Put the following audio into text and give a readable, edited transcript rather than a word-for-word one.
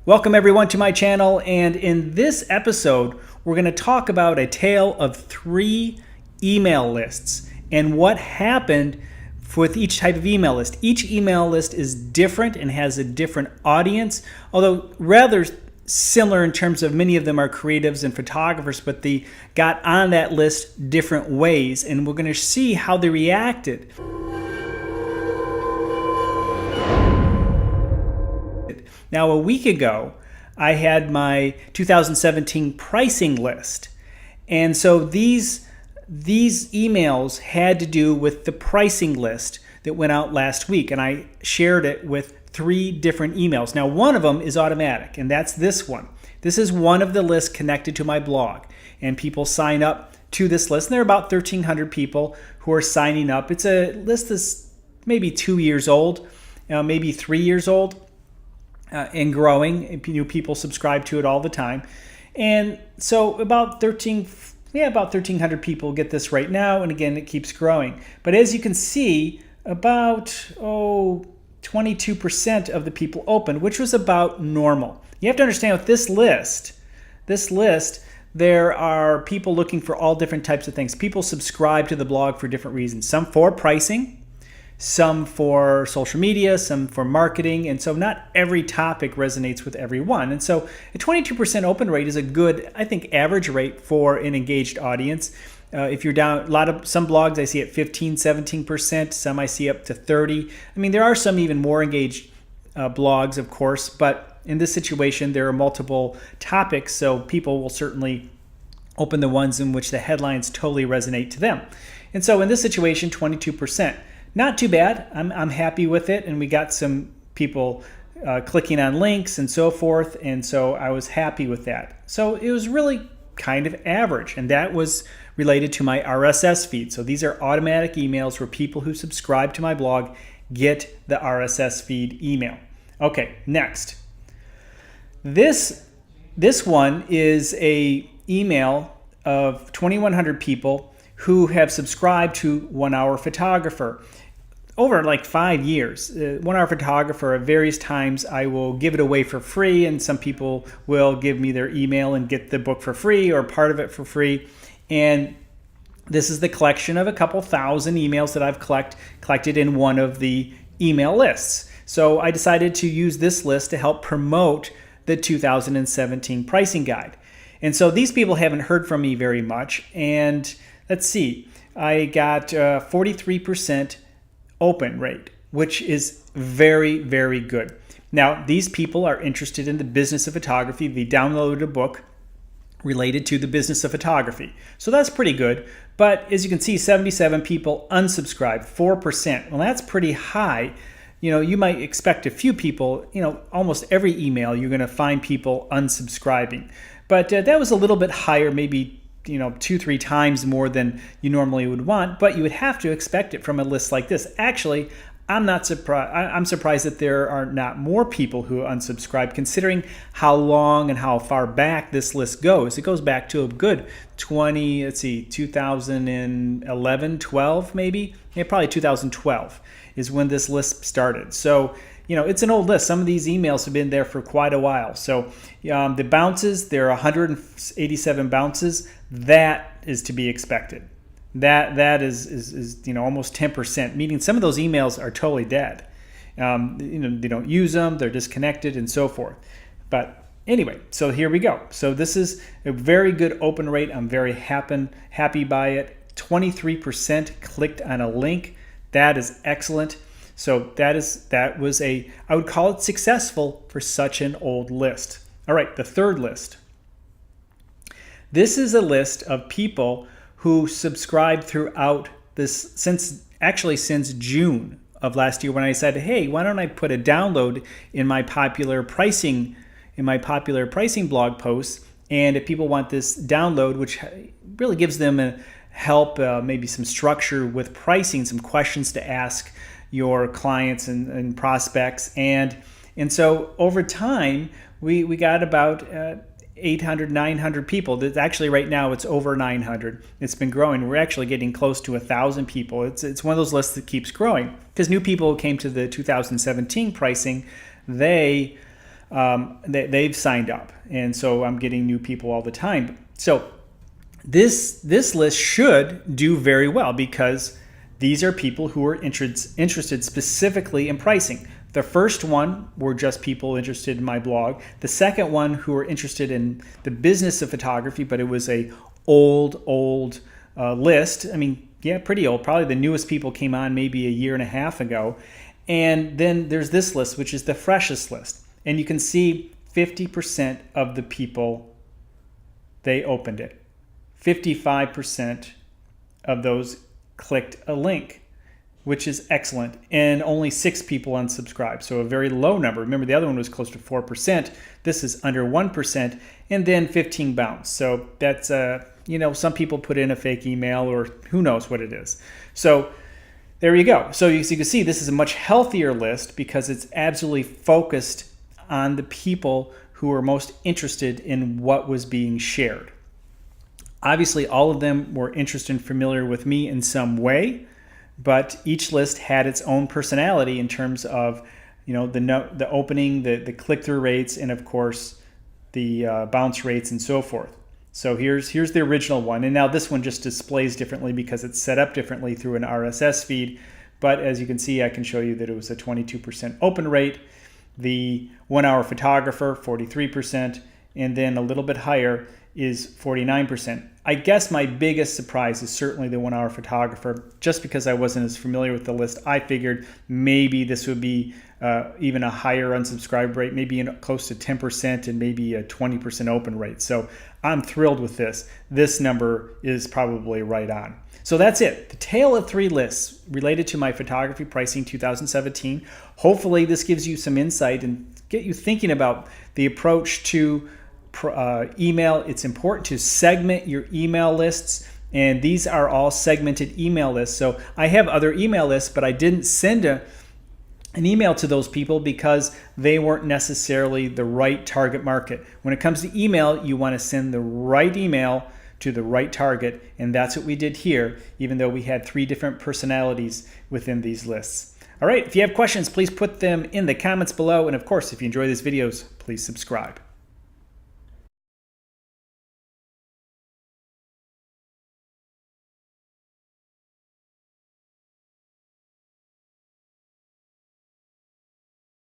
Welcome everyone to my channel, and in this episode we're going to talk about a tale of 3 email lists and what happened with each type of email list. Each email list is different and has a different audience, although rather similar in terms of many of them are creatives and photographers, but they got on that list different ways, and we're going to see how they reacted. Now, a week ago, I had my 2017 pricing list. And so these emails had to do with the pricing list that went out last week. And I shared it with 3 different emails. Now, one of them is automatic, and that's this one. This is one of the lists connected to my blog. And people sign up to this list. And there are about 1,300 people who are signing up. It's a list that's maybe 2 years old, maybe 3 years old. And growing. New people subscribe to it all the time. And so about 1,300 people get this right now, and again, it keeps growing. But as you can see, about 22% of the people opened, which was about normal. You have to understand with this list, there are people looking for all different types of things. People subscribe to the blog for different reasons. Some for pricing, some for social media, some for marketing, and so not every topic resonates with everyone. And so a 22% open rate is a good, I think, average rate for an engaged audience. If you're down, some blogs I see at 15, 17%, some I see up to 30. I mean, there are some even more engaged blogs, of course, but in this situation, there are multiple topics, so people will certainly open the ones in which the headlines totally resonate to them. And so in this situation, 22%. Not too bad. I'm happy with it, and we got some people clicking on links and so forth, and so I was happy with that. So it was really kind of average, and that was related to my RSS feed. So these are automatic emails where people who subscribe to my blog get the RSS feed email. Okay, next. This one is a email of 2,100 people who have subscribed to 1 Hour Photographer. Over like 5 years, 1 Hour Photographer, at various times I will give it away for free, and some people will give me their email and get the book for free or part of it for free. And this is the collection of a couple thousand emails that I've collected in one of the email lists. So I decided to use this list to help promote the 2017 pricing guide. And so these people haven't heard from me very much. And let's see, I got 43% open rate, which is very, very good. Now, these people are interested in the business of photography. They downloaded a book related to the business of photography. So that's pretty good. But as you can see, 77 people unsubscribed, 4%. Well, that's pretty high. You know, you might expect a few people, almost every email, you're going to find people unsubscribing. But that was a little bit higher, maybe 2-3 times more than you normally would want, but you would have to expect it from a list like this. Actually, I'm not surprised. I'm surprised that there are not more people who unsubscribe, considering how long and how far back this list goes. It goes back to a good 2011, 12 maybe. Yeah, probably 2012 is when this list started. So, it's an old list. Some of these emails have been there for quite a while. So the bounces, there are 187 bounces. That is to be expected. That is almost 10%, meaning some of those emails are totally dead. They don't use them, they're disconnected, and so forth. But anyway, so here we go. So this is a very good open rate. I'm very happy by it. 23% clicked on a link. That is excellent. So that was I would call it successful for such an old list. All right, the third list. This is a list of people who subscribed throughout this since June of last year, when I said, hey, why don't I put a download in my popular pricing blog posts, and if people want this download, which really gives them a help, maybe some structure with pricing, some questions to ask your clients and prospects, and so over time we got about 800, 900 people. Actually, right now it's over 900. It's been growing. We're actually getting close to 1,000 people. It's one of those lists that keeps growing because new people who came to the 2017 pricing, they they've signed up, and so I'm getting new people all the time. So this list should do very well because these are people who are interested specifically in pricing. The first one were just people interested in my blog. The second one who were interested in the business of photography, but it was a old list. I mean, yeah, pretty old. Probably the newest people came on maybe a year and a half ago. And then there's this list, which is the freshest list. And you can see 50% of the people, they opened it. 55% of those clicked a link, which is excellent. And only 6 people unsubscribed. So a very low number. Remember, the other one was close to 4%. This is under 1%. And then 15 bounced. So that's, some people put in a fake email or who knows what it is. So there you go. So you can see this is a much healthier list because it's absolutely focused on the people who are most interested in what was being shared. Obviously, all of them were interested and familiar with me in some way, but each list had its own personality in terms of, the opening, the click-through rates, and of course, the bounce rates and so forth. So here's the original one, and now this one just displays differently because it's set up differently through an RSS feed. But as you can see, I can show you that it was a 22% open rate. The 1 hour photographer, 43%, and then a little bit higher is 49%. I guess my biggest surprise is certainly the 1 hour photographer. Just because I wasn't as familiar with the list, I figured maybe this would be even a higher unsubscribe rate, maybe close to 10% and maybe a 20% open rate. So I'm thrilled with this. This number is probably right on. So that's it. The tale of 3 lists related to my photography pricing 2017. Hopefully this gives you some insight and get you thinking about the approach to email. It's important to segment your email lists, and these are all segmented email lists. So I have other email lists, but I didn't send an email to those people because they weren't necessarily the right target market. When it comes to email, you want to send the right email to the right target, and that's what we did here, even though we had 3 different personalities within these lists. All right, if you have questions, please put them in the comments below, and of course, if you enjoy these videos, please subscribe.